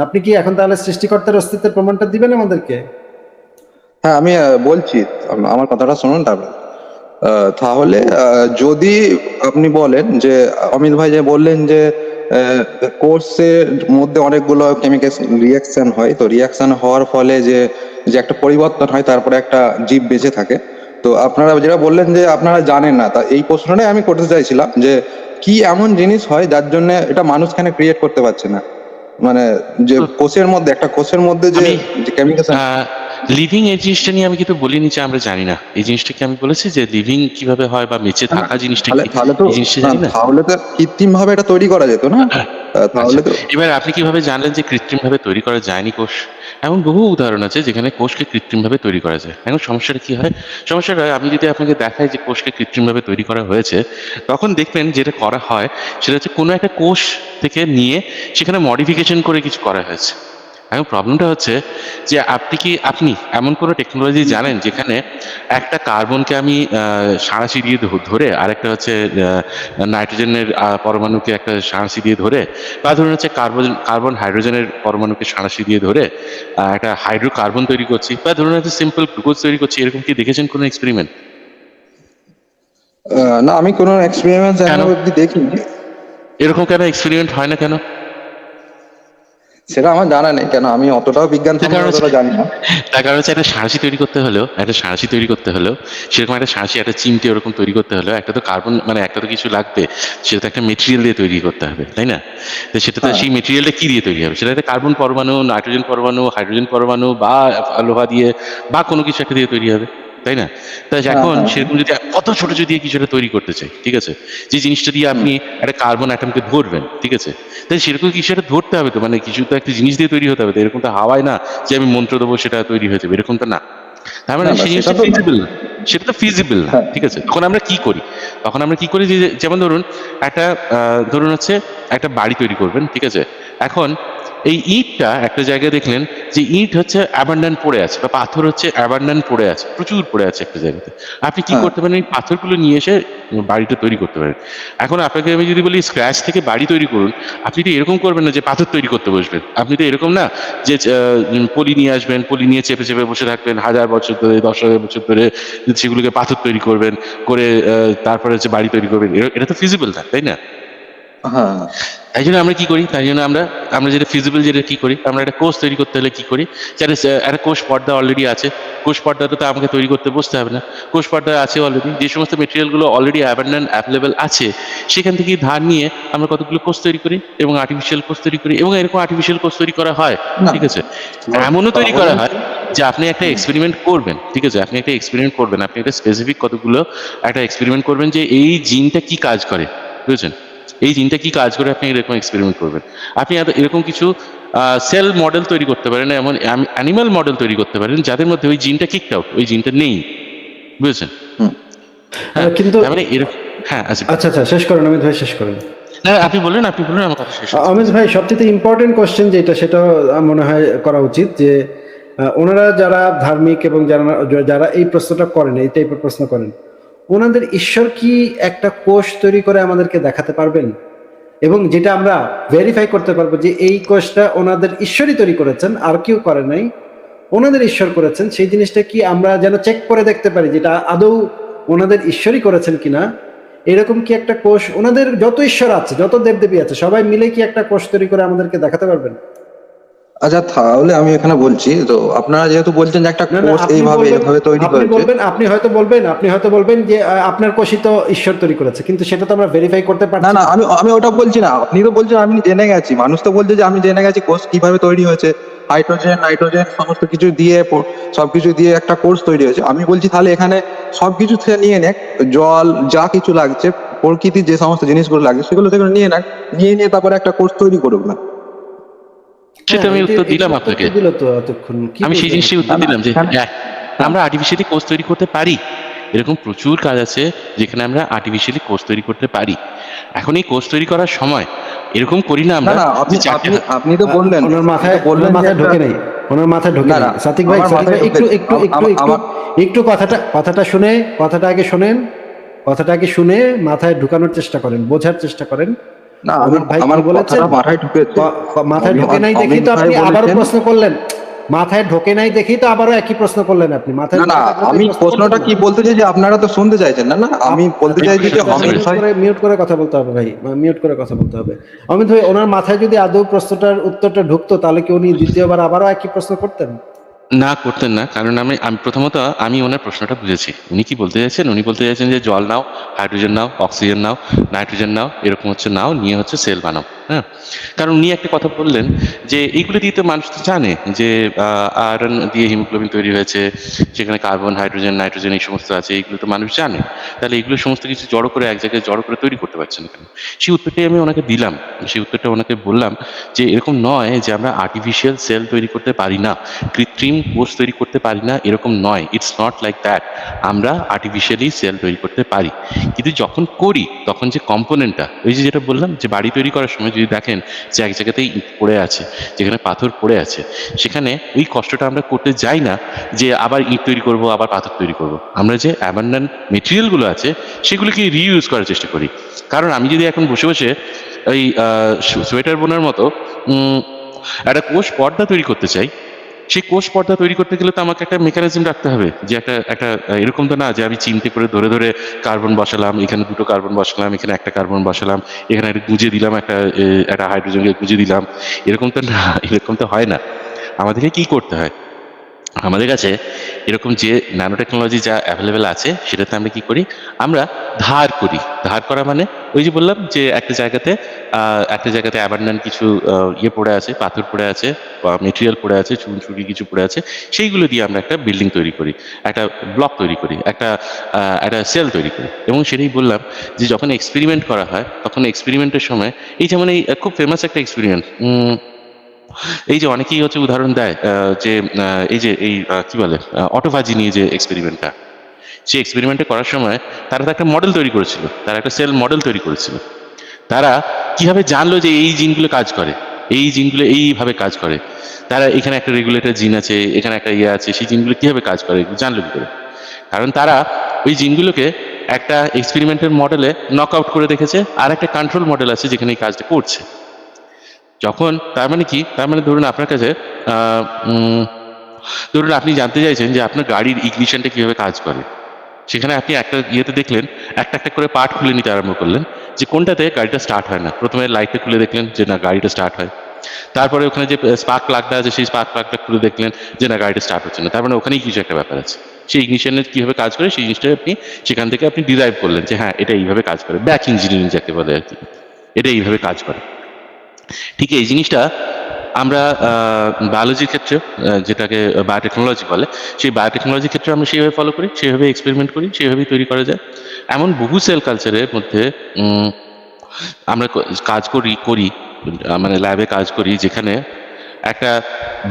আপনি কি এখন তাহলে সৃষ্টিকর্তার অস্তিত্বের প্রমাণটা দিবেন আমাদেরকে? হ্যাঁ, আমি বলছি। আমার কথাটা শুনুন তারপর। তাহলে যদি আপনি বলেন যে অমিত ভাই যে বললেন যে কোর্সের মধ্যে অনেকগুলো কেমিক্যাল রিয়াকশন হয়, তো রিয়াকশন হওয়ার ফলে যে যে একটা পরিবর্তন হয়, তারপরে একটা জীব বেঁচে থাকে। তো আপনারা যেটা বললেন যে আপনারা জানেন না, তা এই প্রশ্নটাই আমি করতে চাইছিলাম যে কি এমন জিনিস হয় যার জন্য এটা মানুষ কেন ক্রিয়েট করতে পারছে না? মানে যে তো কোষের মধ্যে একটা কোষের মধ্যে যে আমি কেমিক্যাল। লিভিং এই জিনিসটা নিয়ে আমি কিন্তু বলিনি যে আমরা জানি না। এই জিনিসটা কি আমি বলেছি যে লিভিং কিভাবে হয় বা বেঁচে না, না, থাকা জিনিসটা তাহলে কি, তাহলে তো এই জিনিসটা না, জানি না? তাহলে তো কৃত্রিম ভাবে এটা তৈরি করা যেত না? হ্যাঁ, আচ্ছা। তাহলে তো এবার আপনি কিভাবে জানলেন যে কৃত্রিমভাবে তৈরি করা যায়নি কোষ? এমন বহু উদাহরণ আছে যেখানে কোষকে কৃত্রিমভাবে তৈরি করা যায়। এখন সমস্যাটা কি হয়? সমস্যাটা হয় আমি যদি আপনাকে দেখাই যে কোষকে কৃত্রিমভাবে তৈরি করা হয়েছে, তখন দেখবেন যেটা করা হয় সেটা হচ্ছে কোনো একটা কোষ থেকে নিয়ে সেখানে মডিফিকেশন করে কিছু করা হয়েছে। এখন প্রবলেমটা হচ্ছে যে আপনি এমন কোনো টেকনোলজি জানেন যেখানে একটা কার্বনকে আমি সাঁড়াশি দিয়ে ধরে আরেকটা হচ্ছে নাইট্রোজেনের পরমাণুকে একটা সাঁড়াশি দিয়ে ধরে, বা ধরুন হচ্ছে কার্বন কার্বন হাইড্রোজেনের পরমাণুকে সাঁড়াশি দিয়ে ধরে একটা হাইড্রোকার্বন তৈরি করছি, বা ধরুন হচ্ছে সিম্পল গ্লুকোজ তৈরি করছি, এরকম কি দেখেছেন কোনো এক্সপেরিমেন্ট? না, আমি কোনো এক্সপেরিমেন্ট কেন? এখনো অব্দি দেখিনি। এরকম কেন এক্সপেরিমেন্ট হয় না কেন? সেটা আমার জানা নেই, কেন আমি অতটাও বিজ্ঞান তার কারণ সম্পর্কে হচ্ছে অতটা জানি না। তার কারণ হচ্ছে একটা সাঁড়াশি তৈরি করতে হলেও সেরকম একটা সাঁড়াশি, একটা চিমটে ওরকম তৈরি করতে হলেও একটা তো কার্বন মানে একটা তো কিছু লাগবে। সেটা তো একটা মেটেরিয়াল দিয়ে তৈরি করতে হবে, তাই না? তো সেটা তো হ্যাঁ, সেই মেটেরিয়ালটা কি দিয়ে তৈরি হবে? সেটা একটা কার্বন পরমাণু, নাইট্রোজেন পরমাণু, হাইড্রোজেন পরমাণু, বা লোহা দিয়ে, বা কোনো কিছু একটা দিয়ে তৈরি হবে, তাই না? তাই হ্যাঁ, এখন হ্যাঁ, হ্যাঁ। সেরকম যদি কত ছোট যদি কিছু একটা তৈরি করতে চাই, ঠিক আছে, যে জিনিসটা দিয়ে হুম। আপনি একটা কার্বন অ্যাটমকে ধরবেন, ঠিক আছে, তাই সেরকম কিছু একটা ধরতে হবে তো, মানে কিছু তো একটা জিনিস দিয়ে তৈরি হতে হবে তো, এরকম তো হাওয়ায় না যে আমি মন্ত্র দেবো সেটা তৈরি হয়ে যাবে, এরকম তো না। তার মানে না, না, সেই সেটা জিনিসটা তো না। ফিজিবল না। সেটা তো ফিজিবল না, হ্যাঁ, ঠিক আছে? তখন আমরা কি করি যে যেমন ধরুন একটা ধরুন হচ্ছে একটা বাড়ি তৈরি করবেন, ঠিক আছে? এখন এই ইটটা একটা জায়গায় দেখলেন যে ইট হচ্ছে অ্যাবান্ডান্ট পড়ে আছে, বা পাথর হচ্ছে অ্যাবান্ডান্ট পড়ে আছে, প্রচুর পড়ে আছে একটা জায়গাতে। আপনি কি হ্যাঁ, করতে পারেন? এই পাথরগুলো নিয়ে এসে বাড়িটা তৈরি করতে পারেন। এখন আপনাকে আমি যদি বলি স্ক্র্যাচ থেকে বাড়ি তৈরি করুন, আপনি তো এরকম করবেন না যে পাথর তৈরি করতে বসবেন। আপনি তো এরকম না যে পলি নিয়ে আসবেন, পলি নিয়ে চেপে চেপে বসে থাকবেন 1000 বছর ধরে, 10,000 বছর ধরে, সেগুলোকে পাথর তৈরি করবেন, করে তারপরে হচ্ছে বাড়ি তৈরি করবেন। এটা তো ফিজিবল না, তাই না? হ্যাঁ, তাই জন্য আমরা কি করি? তাই জন্য আমরা আমরা যেটা ফিজিবল, যেটা কি করি, আমরা একটা কোষ তৈরি করতে হলে কি করি, যেটা একটা কোষ পর্দা অলরেডি আছে। কোষ পর্দাটা তো আমাকে তৈরি করতে বসতে হবে না। কোষ পর্দা আছে অলরেডি, যে সমস্ত মেটেরিয়ালগুলো অলরেডি অ্যাবান্ডেন্ট অ্যাভেলেবেল আছে, সেখান থেকে ধার নিয়ে আমরা কতগুলো কোষ তৈরি করি এবং আর্টিফিশিয়াল কোষ তৈরি করি, এবং এরকম আর্টিফিশিয়াল কোষ তৈরি করা হয়, না, ঠিক আছে? এমনও তৈরি তাহলে করা হয় যে আপনি একটা এক্সপেরিমেন্ট করবেন, ঠিক আছে, আপনি একটা এক্সপেরিমেন্ট করবেন, আপনি একটা স্পেসিফিক কতগুলো একটা এক্সপেরিমেন্ট করবেন যে এই জিনটা কি কাজ করে, বুঝেছেন? এই জিনটা কি কাজ করে, আপনি এরকম এক্সপেরিমেন্ট করবেন। আপনি এরকম কিছু সেল মডেল তৈরি করতে পারেন, এমন অ্যানিমাল মডেল তৈরি করতে পারেন যাদের মধ্যে ওই জিনটা কিকড আউট, ওই জিনটা নেই, বুঝেছেন? হুম। হ্যাঁ, কিন্তু তার মানে এরকম। হ্যাঁ, আচ্ছা। আচ্ছা আচ্ছা, শেষ করেন অমিত ভাই, শেষ করেন। না, আপনি বলুন, আমার কথা শেষ হচ্ছে। অমিত ভাই, সবচেয়ে ইম্পর্টেন্ট কোশ্চেন যেটা, সেটা মনে হয় করা উচিত যে ওনারা যারা ধার্মিক এবং যারা যারা এই প্রশ্নটা করেন, এই টাইপের প্রশ্ন করেন, ওনাদের ঈশ্বর কি একটা কোষ তৈরি করে আমাদেরকে দেখাতে পারবেন? এবং যেটা আমরা ভেরিফাই করতে পারবো যে এই কোষটা ওনাদের ঈশ্বরই তৈরি করেছেন, আর কেউ করে নাই, ওনাদের ঈশ্বর করেছেন, সেই জিনিসটা কি আমরা যেন চেক করে দেখতে পারি যেটা আদৌ ওনাদের ঈশ্বরই করেছেন কিনা। এরকম কি একটা কোষ, ওনাদের যত ঈশ্বর আছে, যত দেবদেবী আছে, সবাই মিলে কি একটা কোষ তৈরি করে আমাদেরকে দেখাতে পারবেন? আচ্ছা, তাহলে আমি এখানে বলছি, তো আপনারা যেহেতু বলছেন যে একটা না না, কোষ এইভাবে এভাবে তৈরি হয়েছে। আপনি হয়তো বলবেন যে আপনার কোষই তো ঈশ্বর তৈরি করেছে, কিন্তু সেটা তো আমরা ভেরিফাই করতে না, পারছি না, না। আমি আমি ওটা বলছি না। আপনি তো বলছেন আমি জেনে গেছি, মানুষ তো বলছে যে আমি জেনে গেছি কোষ কিভাবে তৈরি হয়েছে। হাইড্রোজেন নাইট্রোজেন সমস্ত কিছু দিয়ে সবকিছু দিয়ে একটা কোষ তৈরি হয়েছে। আমি বলছি তাহলে এখানে সবকিছু থেকে নিয়ে নেক, জল যা কিছু লাগছে, প্রকৃতির যে সমস্ত জিনিসগুলো লাগছে সেগুলো থেকে নিয়ে নেক, নিয়ে তারপরে একটা কোষ তৈরি করুক না। সেটা হ্যাঁ, আমি উত্তর এটা দিলাম উত্তর তো আপনাকে। দিল তো এতক্ষণ, কি আমি সেই বলবেন জিনিসটাই আপনি? না, উত্তর না, দিলাম যে এখানে হ্যাঁ, আমরা আর্টিফিশিয়ালি কোষ তৈরি করতে পারি। এরকম প্রচুর কাজ আছে যেখানে আমরা আর্টিফিশিয়ালি কোষ তৈরি করতে পারি। এখন এই কোষ তৈরি করার সময় এরকম করি না না, আমরা না, যে আপনি চারটে আপনি আপনি তো বললেন, আপনি তো ওনার বললেন যে মাথায় একটা। ঢোকে নাই, ওনার মাথায় ঢোকে না, নাই। না, সাতিক ভাই, আমার মাথায় একটু ঢুকেছে। একটু একটু একটু আমার একটু কথাটা শুনে, কথাটা আগে শোনেন, কথাটা আগে শুনে মাথায় ঢুকানোর চেষ্টা করেন, বোঝার চেষ্টা করেন। না, অমিত ভাই আমার কি বলেছেন? কথাটা মাথায় ঢুকেছে। মাথায় ঢোকে নাই দেখেই অমিত তো ভাই আপনি আবারও বলেছেন। প্রশ্ন করলেন। মাথায় ঢোকে নাই দেখেই তো আবারও একই প্রশ্ন করলেন আপনি। মাথায় না, না, ঢোকে থাকলে তো এই আমি প্রশ্ন করতেন প্রশ্নটা না। কি বলতে চাই যে আপনারা তো শুনতে চাইছেন না। না, আমি বলতে চাইছি যে আচ্ছা, অমিত ভাই। মিউট করে কথা বলতে হবে ভাই, মিউট করে কথা বলতে হবে। অমিত ভাই, ওনার মাথায় যদি আদৌ প্রশ্নটার উত্তরটা ঢুকতো তাহলে কি উনি দ্বিতীয়বার আবারও একই প্রশ্ন করতেন? না, করতেন না, কারণ আমি আমি প্রথমত আমি ওনার প্রশ্নটা বুঝেছি। উনি কি বলতে চাইছেন, উনি বলতে চাইছেন যে জল নাও, হাইড্রোজেন নাও, অক্সিজেন নাও, নাইট্রোজেন নাও, এরকম হচ্ছে নাও, নিয়ে হচ্ছে সেল বানাও। হ্যাঁ, কারণ উনি একটা কথা বললেন যে এইগুলো দিয়ে তো মানুষ তো জানে যে আয়রন দিয়ে হিমোগ্লোবিন তৈরি হয়েছে, সেখানে কার্বন, হাইড্রোজেন, নাইট্রোজেন এই সমস্ত আছে, এইগুলো তো মানুষ জানে। তাহলে এগুলো সমস্ত কিছু জড়ো করে এক জায়গায় জড়ো করে তৈরি করতে পারছে না কেন? সেই উত্তরটাই আমি ওনাকে দিলাম। সেই উত্তরটা ওনাকে বললাম যে এরকম নয় যে আমরা আর্টিফিশিয়াল সেল তৈরি করতে পারি না, কৃত্রিম কোষ তৈরি করতে পারি না, এরকম নয়। It's not like that. আমরা আর্টিফিশিয়ালি সেল তৈরি করতে পারি, কিন্তু যখন করি তখন যে কম্পোনেন্টটা, ওই যে যেটা বললাম যে বাড়ি তৈরি করার সময় যদি দেখেন যে এক জায়গাতেই ইট পড়ে আছে, যেখানে পাথর পড়ে আছে, সেখানে ওই কষ্টটা আমরা করতে যাই না যে আবার ইট তৈরি করব, আবার পাথর তৈরি করব। আমরা যে অ্যাবান্ডেন্ট মেটেরিয়ালগুলো আছে সেগুলোকে রিইউজ করার চেষ্টা করি। কারণ আমি যদি এখন বসে বসে ওই সোয়েটার বোনার মতো একটা কোষ পর্দা তৈরি করতে চাই, সেই কোষ পর্দা তৈরি করতে গেলে তো আমাকে একটা মেকানিজম রাখতে হবে, যে একটা একটা এরকম তো না যে আমি চিমটে করে ধরে ধরে কার্বন বসালাম, এখানে দুটো কার্বন বসালাম, এখানে একটা কার্বন বসালাম, এখানে একটা গুঁজে দিলাম, একটা হাইড্রোজেনকে গুঁজে দিলাম, এরকম তো না, এরকম তো হয় না। আমাদেরকে কি করতে হয়, আমাদের কাছে এরকম যে ন্যানো টেকনোলজি যা অ্যাভেলেবেল আছে সেটাতে আমরা কি করি, আমরা ধার করি। ধার করা মানে ওই যে বললাম যে একটা জায়গাতে অ্যাবান্ডেন্ট কিছু ইয়ে পড়ে আছে, পাথর পড়ে আছে, বা মেটেরিয়াল পড়ে আছে, চুন চুরি কিছু পড়ে আছে, সেইগুলো দিয়ে আমরা একটা বিল্ডিং তৈরি করি, একটা ব্লক তৈরি করি, একটা সেল তৈরি করি। এবং সেটাই বললাম যে যখন এক্সপেরিমেন্ট করা হয় তখন এক্সপেরিমেন্টের সময় এই যেমন এই খুব ফেমাস একটা এক্সপেরিমেন্ট, এই যে অনেকেই হচ্ছে উদাহরণ দেয় যে এই যে কি বলে অটোফাজি নিয়ে যে এক্সপেরিমেন্টটা, সেই এক্সপেরিমেন্টটা করার সময় তারা তো একটা মডেল তৈরি করেছিল, তারা একটা সেল মডেল তৈরি করেছিল। তারা কিভাবে জানলো যে এই জিনগুলো কাজ করে, এই জিনগুলো এইভাবে কাজ করে, তারা এখানে একটা রেগুলেটর জিন আছে, এখানে একটা ইয়ে আছে, সেই জিনগুলো কিভাবে কাজ করে এগুলো জানলো কি করে? কারণ তারা ওই জিনগুলোকে একটা এক্সপেরিমেন্টের মডেলে নক আউট করে দেখেছে, আর একটা কন্ট্রোল মডেল আছে যেখানে এই কাজটা করছে। যখন তার মানে কি, তার মানে ধরুন আপনার কাছে আহ, উম, ধরুন আপনি জানতে চাইছেন যে আপনার গাড়ির ইগনিশনটা কিভাবে কাজ করে, সেখানে আপনি একটা ইয়েতে দেখলেন, একটা একটা করে পার্ট খুলে নিতে আরম্ভ করলেন যে কোনটাতে গাড়িটা স্টার্ট হয় না। প্রথমে লাইটটা খুলে দেখলেন যে না, গাড়িটা স্টার্ট হয়। তারপরে ওখানে যে স্পার্ক প্লাগটা আছে সেই স্পার্ক প্লাগটা খুলে দেখলেন যে না, গাড়িটা স্টার্ট হচ্ছে না। তার মানে ওখানেই কিছু একটা ব্যাপার আছে। সেই ইগনিশনের কিভাবে কাজ করে সেই জিনিসটা আপনি সেখান থেকে আপনি ডিরাইভ করলেন যে হ্যাঁ, এটা এইভাবে কাজ করে, ব্যাক ইঞ্জিনিয়ারিং যাকে বলে আর কি, এটা এইভাবে কাজ করে। ঠিক এই জিনিসটা আমরা বায়োলজির ক্ষেত্রে, যেটাকে বায়োটেকনোলজি বলে, সেই বায়োটেকনোলজির ক্ষেত্রে আমরা সেইভাবে ফলো করি, সেইভাবে এক্সপেরিমেন্ট করি, সেইভাবেই তৈরি করা যায়। এমন বহু সেল কালচারের মধ্যে উম, আমরা কাজ করি মানে ল্যাবে কাজ করি, যেখানে একটা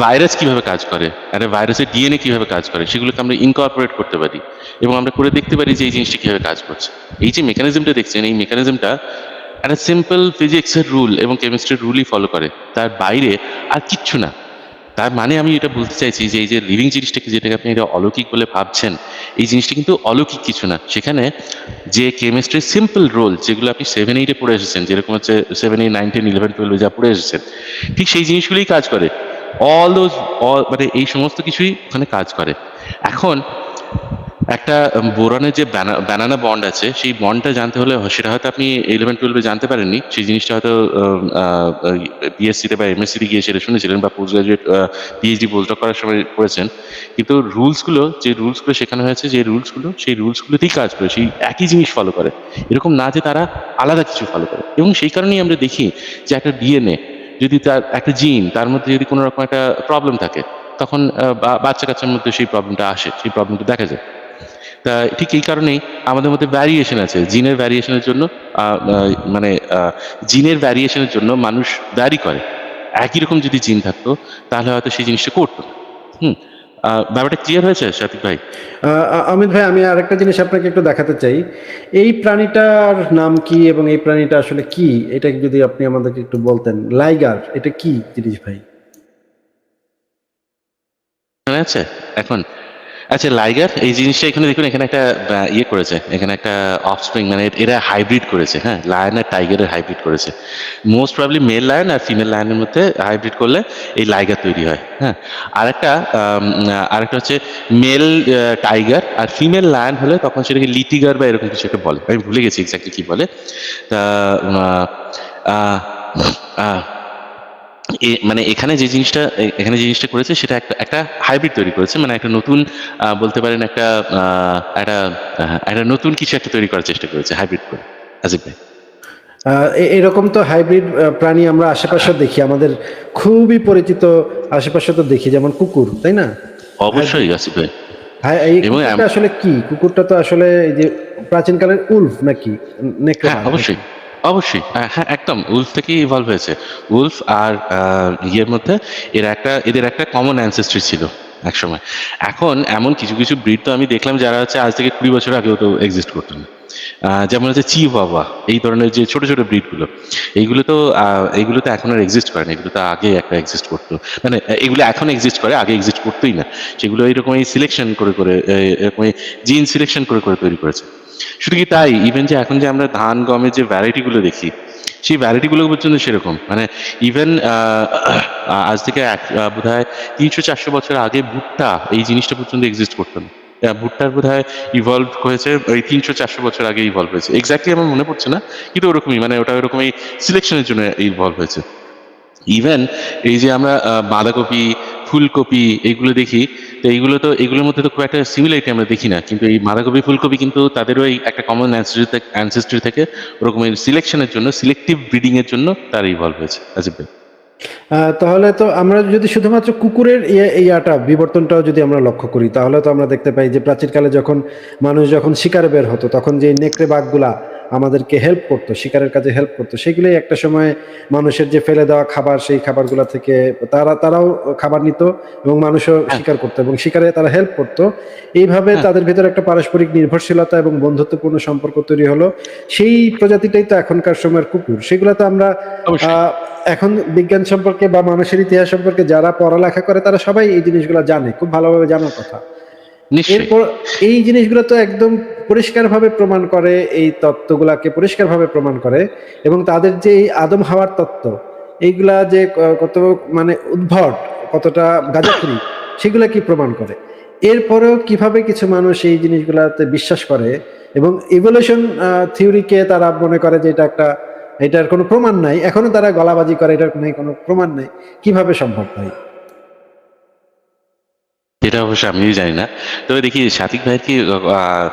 ভাইরাস কিভাবে কাজ করে, একটা ভাইরাসের ডিএনএ কিভাবে কাজ করে, সেগুলোকে আমরা ইনকর্পোরেট করতে পারি এবং আমরা করে দেখতে পারি যে এই জিনিসটা কিভাবে কাজ করছে। এই যে মেকানিজমটা দেখছেন, এই মেকানিজমটা একটা সিম্পল ফিজিক্সের রুল এবং কেমিস্ট্রির রুলই ফলো করে, তার বাইরে আর কিচ্ছু না। তার মানে আমি এটা বলতে চাইছি যে এই যে লিভিং জিনিসটাকে, যেটাকে আপনি এটা অলৌকিক বলে ভাবছেন, এই জিনিসটা কিন্তু অলৌকিক কিছু না। সেখানে যে কেমিস্ট্রির সিম্পল রোল, যেগুলো আপনি 7-8-এ পড়ে এসেছেন, যেরকম হচ্ছে 7-8-9-10-11-12 যা পড়ে এসেছেন, ঠিক সেই জিনিসগুলোই কাজ করে। মানে এই সমস্ত কিছুই ওখানে কাজ করে। এখন একটা বোরনের যে ব্যানানা বন্ড আছে, সেই বন্ডটা জানতে হলে সেটা হয়তো আপনি 11-12-এ জানতে পারেননি, সেই জিনিসটা হয়তো বিএসসিতে বা এমএসসিতে গিয়ে সেটা শুনেছিলেন, বা পোস্ট গ্রাজুয়েট পিএইচডি পোস্টডক করার সময় পড়েছেন। কিন্তু যে রুলসগুলো শেখানো হয়েছে, যে রুলসগুলো, সেই রুলসগুলোতেই কাজ করে, সেই একই জিনিস ফলো করে। এরকম না যে তারা আলাদা কিছু ফলো করে। এবং সেই কারণেই আমরা দেখি যে একটা ডিএনএ, যদি তার একটা জিন, তার মধ্যে যদি কোনো রকম একটা প্রবলেম থাকে, তখন বাচ্চা কাচ্চার মধ্যে সেই প্রবলেমটা আসে, সেই প্রবলেমটা দেখা যায়। তা ঠিক এই কারণেই আমাদের মধ্যে ভ্যারিয়েশন আছে, জিনের ভ্যারিয়েশনের জন্য আহ, আহ, মানে জিনের ভ্যারিয়েশনের জন্য মানুষ ভ্যারি করে। একই রকম যদি জিন থাকতো তাহলে হয়তো সেই জিনিসটা করতো না। হুম। ব্যাপারটা ক্লিয়ার হয়েছে সাথী ভাই? অমিত ভাই, আমি আরেকটা জিনিস আপনাকে একটু দেখাতে চাই। এই প্রাণীটার নাম কি এবং এই প্রাণীটা আসলে কি, এটা যদি আপনি আমাদেরকে একটু বলতেন। লাইগার, এটা কি জিনিস ভাই? মনে আছে? এখন আচ্ছা, লাইগার এই জিনিসটা এখানে দেখুন, এখানে একটা ইয়ে করেছে, এখানে একটা অফস্প্রিং, মানে এরা হাইব্রিড করেছে, হ্যাঁ, লায়ন আর টাইগারের হাইব্রিড করেছে। মোস্ট প্রবাবলি মেল লায়ন আর ফিমেল লায়নের মধ্যে হাইব্রিড করলে এই লাইগার তৈরি হয়, হ্যাঁ। আরেকটা আরেকটা হচ্ছে মেল টাইগার আর ফিমেল লায়ন হলে তখন সেটাকে লিটিগার বা এরকম কিছু একটা বলে, আমি ভুলে গেছি এক্স্যাক্টলি কি বলে। তা আহ, আহ, মানে এখানে যে জিনিসটা এখানে যে জিনিসটা করেছে সেটা একটা একটা হাইব্রিড তৈরি করেছে, মানে একটা নতুন বলতে পারেন একটা একটা একটা নতুন কিছু একটা তৈরি করার চেষ্টা করেছে হাইব্রিড করে। আসিফ ভাই, এরকম তো হাইব্রিড প্রাণী আমরা আশেপাশে দেখি, আমাদের খুবই পরিচিত আশেপাশে তো দেখি, যেমন কুকুর, তাই না? অবশ্যই আসিফ ভাই। হ্যাঁ, এই এবং কুকুরটা আসলে কি? কুকুরটা তো আসলে এই যে প্রাচীনকালের উলফ নাকি নেকড়ে হ্যাঁ, বাঘ নাকি? অবশ্যই, অবশ্যই, হ্যাঁ, একদম উলফ থেকেই ইভলভ হয়েছে। উলফ আর ইয়ের মধ্যে এদের একটা কমন অ্যানসেস্ট্রি ছিল একসময়। এখন এমন কিছু কিছু ব্রিড তো আমি দেখলাম যারা হচ্ছে আজ থেকে 20 বছর আগেও তো এক্সিস্ট করতো না। যেমন হচ্ছে চিহুয়াহুয়া, এই ধরনের যে ছোট ছোট ব্রিডগুলো, এইগুলো তো এখন আর এক্সিস্ট করে না, এগুলো তো আগে একটা এক্সিস্ট করতো। মানে এগুলো এখন এক্সিস্ট করে, আগে এক্সিস্ট করতোই না। সেগুলো এরকমই সিলেকশন করে করে এরকমই জিন সিলেকশন করে করে তৈরি করেছে। শুধু কি তাই, ইভেন যে এখন যে আমরা ধান গমের যে ভ্যারাইটি গুলো দেখি, সেই ভ্যারাইটি গুলো পর্যন্ত সেরকম, মানে ইভেন আজ থেকে বোধহয় 300-400 বছর আগে ভুট্টা এই জিনিসটা পর্যন্ত এক্সিস্ট করতো না। ভুট্টার বোধহয় ইভলভ হয়েছে ওই 300-400 বছর আগে ইভলভ হয়েছে, এক্স্যাক্টলি আমার মনে পড়ছে না, কিন্তু ওরকমই, মানে ওটা ওরকমই সিলেকশনের জন্য ইভলভ হয়েছে। ইভেন এই যে আমরা বাঁধাকপি, ফুলকপি এইগুলো দেখি, তো এইগুলো তো এগুলোর মধ্যে তো খুব একটা সিমিলারিটি আমরা দেখি না, কিন্তু এই বাঁধাকপি ফুলকপি কিন্তু তাদেরও এই একটা কমন অ্যানসেস্ট্রি থেকে ওরকম সিলেকশনের জন্য, সিলেক্টিভ ব্রিডিং এর জন্য তার ইভলভ হয়েছে। আজিব ভাই, তাহলে তো আমরা যদি শুধুমাত্র কুকুরের ইয়াটা বিবর্তনটাও যদি আমরা লক্ষ্য করি, তাহলে তো আমরা দেখতে পাই যে প্রাচীনকালে যখন মানুষ যখন শিকারে বের হতো, তখন যে নেকড়ে বাঘগুলা আমাদেরকে হেল্প করতো, শিকারের কাজে হেল্প করতো, সেগুলোই একটা সময় মানুষের যে ফেলে দেওয়া খাবার, সেই খাবারগুলা থেকে তারাও খাবার নিত এবং মানুষও হ্যাঁ, শিকার করতো এবং শিকারে তারা হেল্প করতো। এইভাবে হ্যাঁ, তাদের ভিতরে একটা পারস্পরিক নির্ভরশীলতা এবং বন্ধুত্বপূর্ণ সম্পর্ক তৈরি হলো। সেই প্রজাতিটাই তো এখনকার সময়ের কুকুর। সেগুলো তো আমরা অবশ্যই, আহ এখন বিজ্ঞান সম্পর্কে বা মানুষের ইতিহাস সম্পর্কে যারা পড়ালেখা করে তারা সবাই এই জিনিসগুলো জানে, খুব ভালোভাবে জানার কথা। নিশ্চয়ই। এরপর এই জিনিসগুলো তো একদম পরিষ্কারভাবে প্রমাণ করে, এই তত্ত্বগুলাকে পরিষ্কারভাবে প্রমাণ করে, এবং তাদের যে এই আদম হাওয়ার তত্ত্ব, এইগুলা যে কত মানে উদ্ভট, কতটা গাঁজাখুরি, সেগুলা কি প্রমাণ করে। এরপরেও কিভাবে কিছু মানুষ এই জিনিসগুলাতে বিশ্বাস করে এবং ইভলিউশন থিওরিকে তারা মনে করে যে এটার কোনো প্রমাণ নাই, এখনো তারা গলাবাজি করে এটার কোনো প্রমাণ নাই, কিভাবে সম্ভব ভাই? এটা অবশ্য আমিও জানি না। তবে দেখি সাতিক ভাইয়ের কি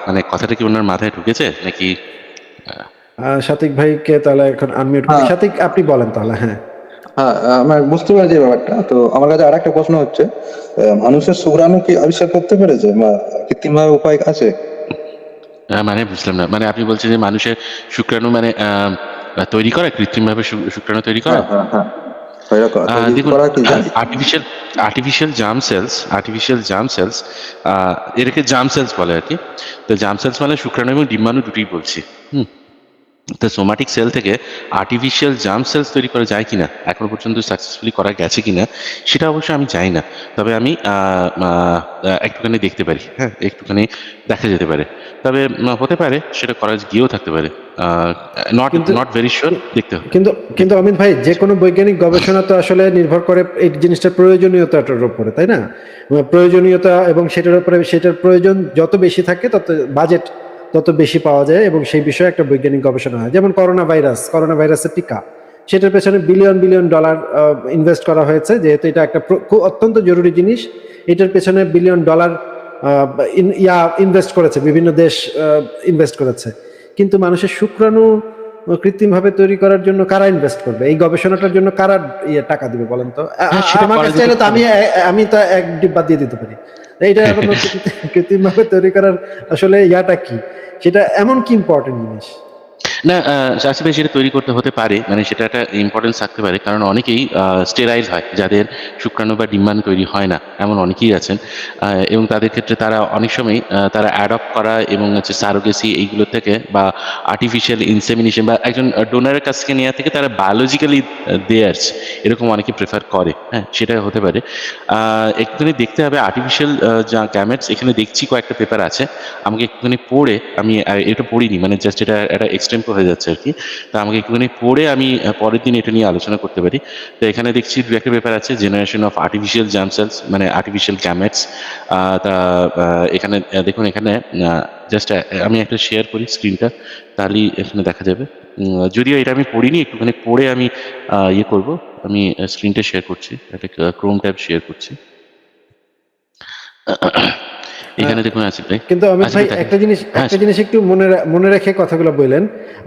মানে কথাটা কি ওনার মাথায় ঢুকেছে নাকি? আহ, সাতিক ভাইকে তাহলে এখন আনমিউট করি। হ্যাঁ, সাতিক, আপনি বলেন তাহলে। হ্যাঁ, হ্যাঁ, আমার বুঝতে পারছি ব্যাপারটা। তো আমার কাছে আরেকটা প্রশ্ন হচ্ছে, মানুষের শুক্রাণু কি আবিষ্কার করতে পেরেছে বা কৃত্রিম ভাবে উপায় আছে? মানে বুঝলাম না, মানে আপনি বলছেন যে মানুষের শুক্রাণু মানে তৈরি করা, কৃত্রিমভাবে শুক্রাণু তৈরি করা? হ্যাঁ, হ্যাঁ, হ্যাঁ, এরকম তৈরি দেখুন, করা কি জানি। আর্টিফিশিয়াল আর্টিফিশিয়াল জার্ম সেলস, এটাকে জার্ম সেলস বলে আর কি। তো জার্ম সেলস মানে শুক্রাণু এবং ডিম্বাণু দুটোই বলছি। হুম। তো সোমাটিক সেল থেকে আর্টিফিশিয়াল জার্ম সেলস তৈরি করা যায় কিনা, এখনো পর্যন্ত সাকসেসফুলি করা গেছে কিনা, সেটা অবশ্য আমি জানি না। তবে আমি একটুখানি দেখতে পারি, হ্যাঁ, একটুখানি দেখা যেতে পারে। তবে হতে পারে সেটা করা গিয়েও থাকতে পারে। নট কিন্তু নট ভেরি শিওর, দেখতে হবে। কিন্তু কিন্তু অমিত ভাই, যে কোনো বৈজ্ঞানিক গবেষণা তো আসলে নির্ভর করে এই জিনিসটার প্রয়োজনীয়তাটার উপরে, তাই না? প্রয়োজনীয়তা এবং সেটার উপরে, সেটার প্রয়োজন যত বেশি থাকে তত বাজেট তত বেশি পাওয়া যায় এবং সেই বিষয়ে একটা বৈজ্ঞানিক গবেষণা হয়। যেমন করোনা ভাইরাসের টিকা, সেটার পেছনে বিলিয়ন বিলিয়ন ডলার ইনভেস্ট করা হয়েছে, যেহেতু এটা একটা খুব অত্যন্ত জরুরি জিনিস। এটার পেছনে বিলিয়ন ডলার ইনভেস্ট করেছে বিভিন্ন দেশ, ইনভেস্ট করেছে। কিন্তু মানুষের শুক্রাণু কৃত্রিমভাবে তৈরি করার জন্য কারা ইনভেস্ট করবে? এই গবেষণাটার জন্য কারা টাকা দিবে বলেন তো? হ্যাঁ, সেটা আমার করা কাছে যেতে চাইলে তো পারে। আমি তো এক ডিব্বা দিয়ে দিতে পারি। এইটা কোনো কৃত্রিমভাবে তৈরি করার আসলে ইয়াটা কি? সেটা এমন কি ইম্পর্টেন্ট জিনিস? না, আসলে সেটা তৈরি করতে হতে পারে, মানে সেটা একটা ইম্পর্টেন্স থাকতে পারে, কারণ অনেকেই স্টেরাইল হয়, যাদের শুক্রাণু বা ডিম্বাণু তৈরি হয় না, এমন অনেকেই আছেন। এবং তাদের ক্ষেত্রে তারা অনেক সময় তারা অ্যাডপ্ট করা এবং হচ্ছে সারোগেসি এইগুলো থেকে বা আর্টিফিশিয়াল ইনসেমিনেশন বা একজন ডোনারের কাছ থেকে নেওয়া থেকে তারা বায়োলজিক্যালি দেয়ার্স, এরকম অনেকে প্রেফার করে। হ্যাঁ, সেটা হতে পারে। একটুখানি দেখতে হবে আর্টিফিশিয়াল যা গ্যামেটস, এখানে দেখছি কয়েকটা পেপার আছে, আমাকে একটুখানি পড়ে, আমি এটা পড়িনি, মানে জাস্ট এটা একটা এক্সটেম্পো হয়ে যাচ্ছে আর কি। তা আমাকে একটুখানি পড়ে আমি পরের দিন এটা নিয়ে আলোচনা করতে পারি। তো এখানে দেখছি দু একটা পেপার আছে, generation of artificial germ sales, মানে আর্টিফিশিয়াল গ্যামেটস। তা এখানে দেখুন, এখানে জাস্ট আমি একটা শেয়ার করি স্ক্রিনটা, তাহলেই এখানে দেখা যাবে। যদিও এটা আমি পড়িনি, একটুখানি পড়ে আমি ইয়ে করব। আমি স্ক্রিনটা শেয়ার করছি, একটা ক্রোম ট্যাব শেয়ার করছি। আহ, এখানে দেখুন আসিফ ভাই। কিন্তু অমিত আসিফ ভাই ভাই দেখেন। একটা জিনিস, হ্যাঁ, একটু মনে রেখে কথাগুলো বললেন।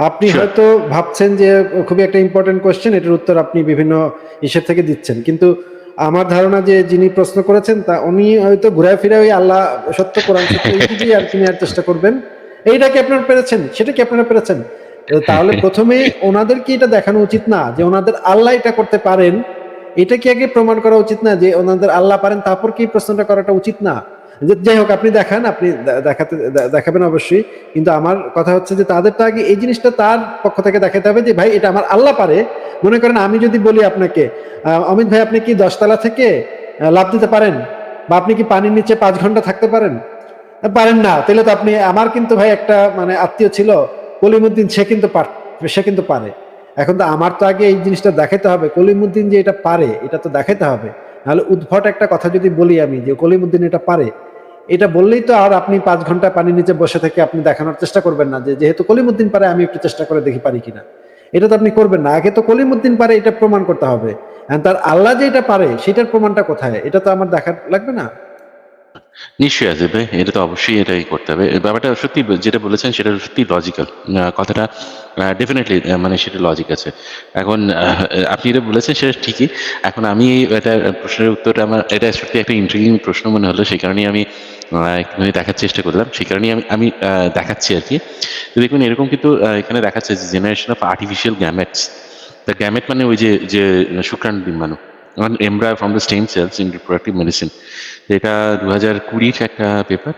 আপনি শিওর। হয়তো ভাবছেন যে খুবই একটা ইম্পর্টেন্ট কোশ্চেন, এটার উত্তর আপনি বিভিন্ন ইসের থেকে দিচ্ছেন, কিন্তু আমার ধারণা যে যিনি প্রশ্ন করেছেন তা উনি হয়তো ঘুরায় ফিরে ওই আল্লাহ সত্য, কোরআন সত্য এইটুকুই আর কি নেওয়ার চেষ্টা করবেন। এইটা কি আপনারা পেরেছেন? সেটা কি আপনারা পেরেছেন? তাহলে প্রথমে ওনাদের কি এটা দেখানো উচিত না যে ওনাদের আল্লাহ এটা করতে পারেন? এটা কি আগে প্রমাণ করা উচিত না যে ওনাদের আল্লাহ পারেন, তারপর কি প্রশ্নটা করাটা উচিত না? যাই হোক, আপনি দেখান, আপনি দেখাবেন অবশ্যই, কিন্তু আমার কথা হচ্ছে যে তাদের তো আগে এই জিনিসটা তার পক্ষ থেকে দেখাতে হবে যে ভাই এটা আমার আল্লাহ পারে। মনে করেন আমি যদি বলি আপনাকে, অমিত ভাই আপনি কি 10 তলা থেকে লাফ দিতে পারেন, বা আপনি কি পানির নিচে 5 ঘন্টা থাকতে পারেন? পারেন না, তাহলে তো আপনি, আমার কিন্তু ভাই একটা মানে আত্মীয় ছিল কলিমুদ্দিন, সে কিন্তু পারে। এখন তো আমার তো আগে এই জিনিসটা দেখাতে হবে, কলিমুদ্দিন যে এটা পারে এটা তো দেখাতে হবে। নাহলে উদ্ভট একটা কথা যদি বলি আমি যে কলিমুদ্দিন এটা পারে, এটা বললেই তো আর আপনি 5 ঘন্টা পানির নিচে বসে থেকে আপনি দেখানোর চেষ্টা করবেন না যে যেহেতু কলিমুদ্দিন পারে আমি একটু চেষ্টা করে দেখি পারি কিনা। এটা তো আপনি করবেন না, আগে তো কলিমুদ্দিন পারে এটা প্রমাণ করতে হবে। And তার আল্লাহ যে এটা পারে সেটার প্রমাণটা কোথায়, এটা তো আমার দেখা লাগবে না? নিশ্চয়ই আসবে ভাই, এটা তো অবশ্যই এটাই করতে হবে। এই ব্যাপারটা সত্যি যেটা বলেছেন সেটা সত্যি লজিক্যাল কথাটা, ডেফিনেটলি, মানে সেটা লজিক আছে। এখন আপনি এটা বলেছেন সেটা ঠিকই। এখন আমি এটা প্রশ্নের উত্তরটা, আমার এটা সত্যি একটা ইন্ট্রিগিং প্রশ্ন মনে হলো, সেই কারণেই আমি একটুখানি দেখার চেষ্টা করলাম, সেই কারণেই আমি আমি দেখাচ্ছি আর কি। তো দেখুন, এরকম কিন্তু এখানে দেখাচ্ছে যে generation of artificial gametes. The gamete মানে ওই যে শুক্রাণু ডিম্বাণু, embryo from the stem cells in reproductive medicine. এটা 2020 একটা পেপার।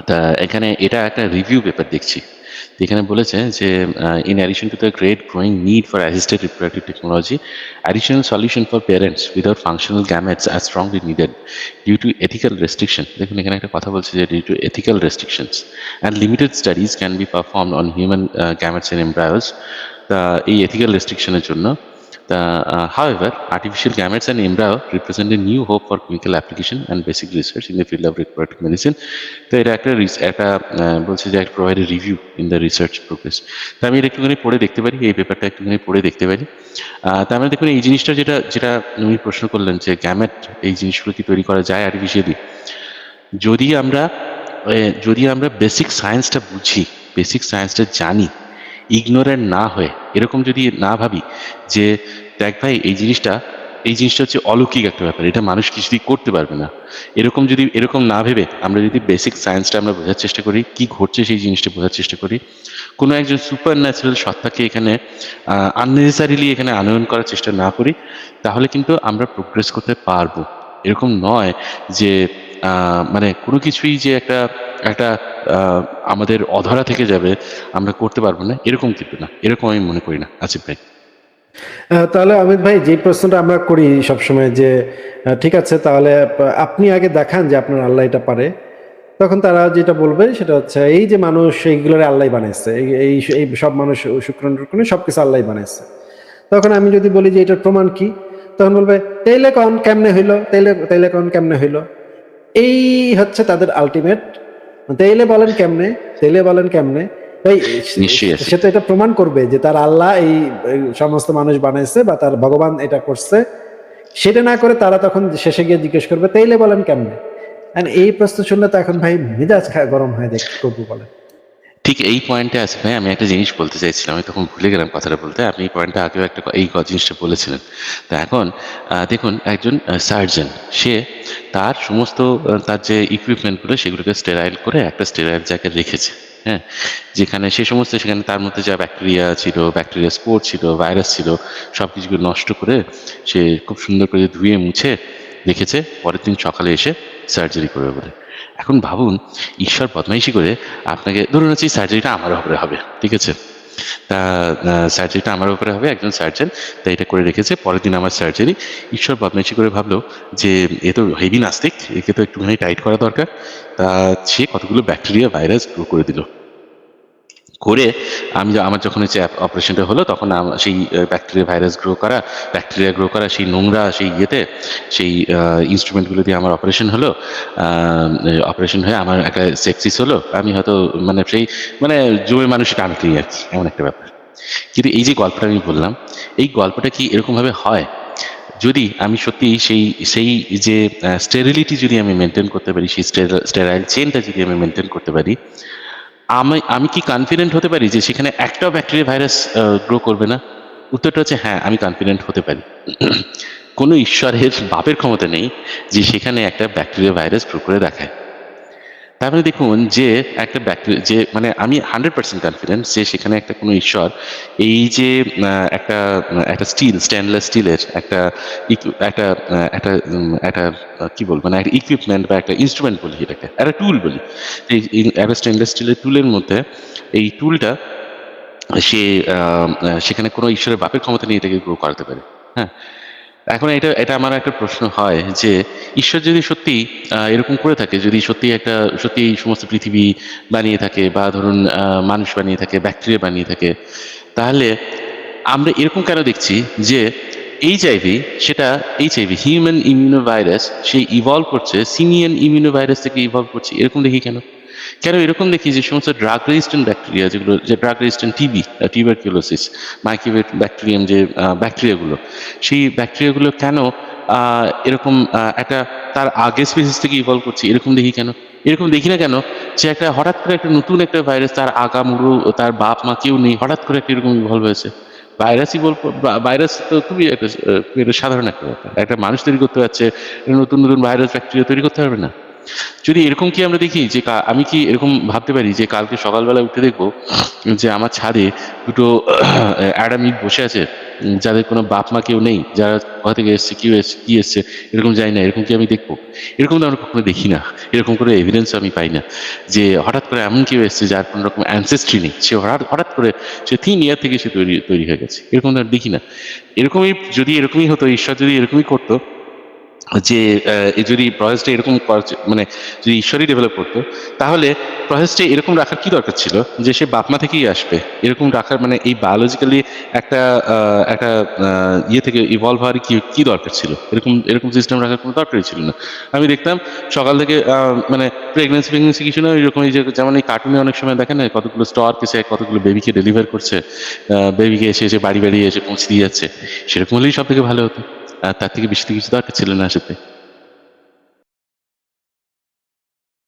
তা এখানে এটা একটা রিভিউ পেপার দেখছি। তো এখানে বলেছে যে in addition to the great growing need for assisted reproductive technology, additional solution for parents without functional gametes are strongly needed due to ethical restriction. দেখুন এখানে একটা কথা বলছে যে due to ethical restrictions and limited studies can be performed on human gametes and embryos. তা এই ethical রেস্ট্রিকশনের জন্য, however, artificial gametes and embryo represent a new hope for clinical application and basic research in the field of reproductive medicine. তো এটা একটা বলছে যে একটা provide review in the research progress. তো আমি এটা একটুখানি পড়ে দেখতে পারি, এই পেপারটা একটুখানি পড়ে দেখতে পারি। তার মানে দেখুন, এই জিনিসটা যেটা যেটা উনি প্রশ্ন করলেন যে গ্যামেট, এই জিনিসগুলো কি তৈরি করা যায় আর্টিফিশিয়ালি, যদি আমরা যদি আমরা বেসিক সায়েন্সটা বুঝি, বেসিক সায়েন্সটা জানি, ইগনোরেন্ট না হয়ে, এরকম যদি না ভাবি যে দেখ ভাই এই জিনিসটা হচ্ছে অলৌকিক একটা ব্যাপার, এটা মানুষ কিছুতেই করতে পারবে না, এরকম না ভেবে আমরা যদি বেসিক সায়েন্সটা আমরা বোঝার চেষ্টা করি, কি ঘটছে সেই জিনিসটা বোঝার চেষ্টা করি, কোনো একজন সুপার ন্যাচারাল সত্তাকে এখানে আননেসেসারিলি এখানে আনয়ন করার চেষ্টা না করি, তাহলে কিন্তু আমরা প্রোগ্রেস করতে পারবো। এরকম নয় যে মানে কোনো কিছুই যে একটা একটা আমাদের অধরা থেকে যাবে, আমরা করতে পারবো না, এরকম কিন্তু না, এরকম আমি মনে করি না আসিফ ভাই। তাহলে অমিত ভাই যে প্রশ্নটা আমরা করি সবসময় যে ঠিক আছে তাহলে আপনি আগে দেখান যে আপনার আল্লাহ এটা পারে, তখন তারা যেটা বলবে সেটা হচ্ছে এই যে মানুষ এইগুলোর আল্লাহ বানাইছে, এই এই এই সব মানুষ শুক্রাণু টুক্রাণু সবকিছু আল্লাহ বানাইছে। তখন আমি যদি বলি যে এটার প্রমাণ কি, তখন বলবে তাইলে কোন কেমনে হইলো, তাইলে কোন কেমনে হইলো। এই হচ্ছে তাদের আলটিমেট, তাইলে বলেন কেমনে। তাই নিশ্চয়ই আসিফ। সে তো এটা প্রমাণ করবে যে তার আল্লাহ এই সমস্ত মানুষ বানাইছে বা তার ভগবান এটা করছে। সেটা না করে তারা তখন শেষে গিয়ে জিজ্ঞেস করবে তাইলে বলেন কেমনে। And এই প্রশ্ন শুনলে তো এখন ভাই মেজাজ গরম হয়, দেখ কি করবো বলেন। ঠিক এই পয়েন্টে আছে ভাই, আমি একটা জিনিস বলতে চাইছিলাম, আমি তখন ভুলে গেলাম কথাটা বলতে। আপনি এই পয়েন্টটা আগেও একটা জিনিসটা বলেছিলেন। তো এখন দেখুন, একজন সার্জন, সে তার সমস্ত তার যে ইকুইপমেন্টগুলো সেগুলোকে স্টেরাইল করে একটা স্টেরাইল জায়গায় রেখেছে। হ্যাঁ, যেখানে সে সমস্ত, সেখানে তার মধ্যে যা ব্যাকটেরিয়া ছিল, ব্যাকটেরিয়া স্পোর ছিল, ভাইরাস ছিল, সব কিছুকে নষ্ট করে সে খুব সুন্দর করে ধুয়ে মুছে রেখেছে, পরের দিন সকালে এসে সার্জারি করবে বলে। এখন ভাবুন, ঈশ্বর বদমাইশি করে আপনাকে, ধরুন হচ্ছে সার্জারিটা আমার উপরে হবে, ঠিক আছে? তা সার্জারিটা আমার উপরে হবে, একজন সার্জন তা এটা করে রেখেছে, পরের দিন আমার সার্জারি। ঈশ্বর বদমাইশি করে ভাবলো যে এ তো হেভি নাস্তিক, একে তো একটুখানি টাইট করা দরকার। তা সে কতগুলো ব্যাকটেরিয়া ভাইরাস গ্রো করে দিল, করে আমার যখন হচ্ছে অপারেশনটা হলো, তখন সেই ব্যাকটেরিয়া গ্রো করা সেই নোংরা সেই ইয়েতে, সেই ইনস্ট্রুমেন্টগুলো দিয়ে আমার অপারেশন হলো। অপারেশন হয়ে আমার একটা সেক্সিস হলো, আমি হয়তো মানে সেই মানে জমে মানুষ টানতেই আর কি, এমন একটা ব্যাপার। কিন্তু এই যে গল্পটা আমি বললাম, এই গল্পটা কি এরকমভাবে হয়? যদি আমি সত্যি সেই সেই যে স্টেরিলিটি যদি আমি মেনটেন করতে পারি, সেই স্টেরাইল চেনটা যদি আমি মেনটেন করতে পারি, আমি আমি কি কনফিডেন্ট হতে পারি যে সেখানে একটাও ব্যাকটেরিয়া ভাইরাস গ্রো করবে না? উত্তরটা হচ্ছে হ্যাঁ, আমি কনফিডেন্ট হতে পারি। কোনো ঈশ্বরের বাপের ক্ষমতা নেই যে সেখানে একটা ব্যাকটেরিয়া ভাইরাস গ্রো করে দেখায়। তার মানে দেখুন যে একটা ব্যাকটেরিয়া, যে মানে আমি 100% কনফিডেন্ট যে সেখানে একটা কোনো ঈশ্বর এই যে একটা একটা স্টেনলেস স্টিলের একটা একটা একটা কি বলবো, মানে একটা ইকুইপমেন্ট বা একটা ইনস্ট্রুমেন্ট বলি, এটাকে একটা টুল বলি। একটা স্টেনলেস স্টিলের টুলের মধ্যে এই টুলটা, সে সেখানে কোনো ঈশ্বরের বাপের ক্ষমতা নিয়ে এটাকে গ্রো করাতে পারে। হ্যাঁ, এখন এটা এটা আমার একটা প্রশ্ন হয় যে ঈশ্বর যদি সত্যি এরকম করে থাকে, যদি সত্যি এই সমস্ত পৃথিবী বানিয়ে থাকে, বা ধরুন মানুষ বানিয়ে থাকে, ব্যাকটেরিয়া বানিয়ে থাকে, তাহলে আমরা এরকম কেন দেখছি যে এইচআইভি, সেটা এইচআইভি হিউম্যান ইমিউনো ভাইরাস, সে ইভলভ করছে সিমিয়ান ইমিউনো ভাইরাস থেকে ইভলভ করছে, এরকম দেখি কেন? কেন এরকম দেখি যে সমস্ত ড্রাগ রেজিস্ট্যান্ট ব্যাকটেরিয়া, যেগুলো যে ড্রাগ রেজিস্ট্যান্ট টিবি, টিউবারকিউলোসিস, মাইক্রোবেট ব্যাকটেরিয়াম, যে ব্যাকটেরিয়াগুলো, সেই ব্যাকটেরিয়াগুলো কেন এরকম একটা তার আগের স্পিসিস থেকে ইভলভ করছে, এরকম দেখি কেন? এরকম দেখি না কেন যে একটা হঠাৎ করে একটা নতুন একটা ভাইরাস, তার আগামুড়ো তার বাপ মা কেউ নেই, হঠাৎ করে একটা এরকম ইভলভ হয়েছে? ভাইরাসই বলবো, ভাইরাস তো খুবই একটা সাধারণ একটা ব্যাপার, একটা মানুষ তৈরি করতে পারছে, নতুন নতুন ভাইরাস ব্যাকটেরিয়া তৈরি করতে পারবে না? যদি এরকম কি আমরা দেখি যে আমি কি এরকম ভাবতে পারি যে কালকে সকালবেলা উঠে দেখবো যে আমার ছাদে দুটো অ্যাডাম ইভ বসে আছে, যাদের কোনো বাপ মা কেউ নেই, যারা কোথা থেকে এসছে, কি এসছে, এরকম জানি না, এরকম কি আমি দেখবো? এরকম তো আমরা কখনো দেখি না, এরকম করে এভিডেন্স আমি পাই না যে হঠাৎ করে এমন কেউ এসছে যার কোনো রকম অ্যানসেস্ট্রি নেই, সে হঠাৎ করে সে 3 ইয়ার থেকে সে তৈরি হয়ে গেছে, এরকম তো আর দেখি না। এরকমই যদি এরকমই হতো, ঈশ্বর যদি এরকমই করতো যে যদি প্রসেসটা এরকম মানে যদি ঈশ্বরই ডেভেলপ করতো, তাহলে প্রসেসটা এরকম রাখার কি দরকার ছিল যে সে বাপমা থেকেই আসবে, এরকম রাখার মানে এই বায়োলজিক্যালি একটা একটা ইয়ে থেকে ইভলভ হওয়ার কি দরকার ছিল? এরকম এরকম সিস্টেম রাখার কোনো দরকারই ছিল না। আমি দেখতাম সকাল থেকে মানে প্রেগনেন্সি কিছু না, এরকম এই যে যেমন এই কার্টুনে অনেক সময় দেখেন না, কতগুলো স্টর কেসে কতগুলো বেবিকে ডেলিভার করছে, বেবিকে এসে বাড়ি এসে পৌঁছে দিয়ে যাচ্ছে, সেরকম হলেই সব থেকে ভালো হতো। আর তার থেকে বেশি তো কিছু দরকার ছিল না আসলে।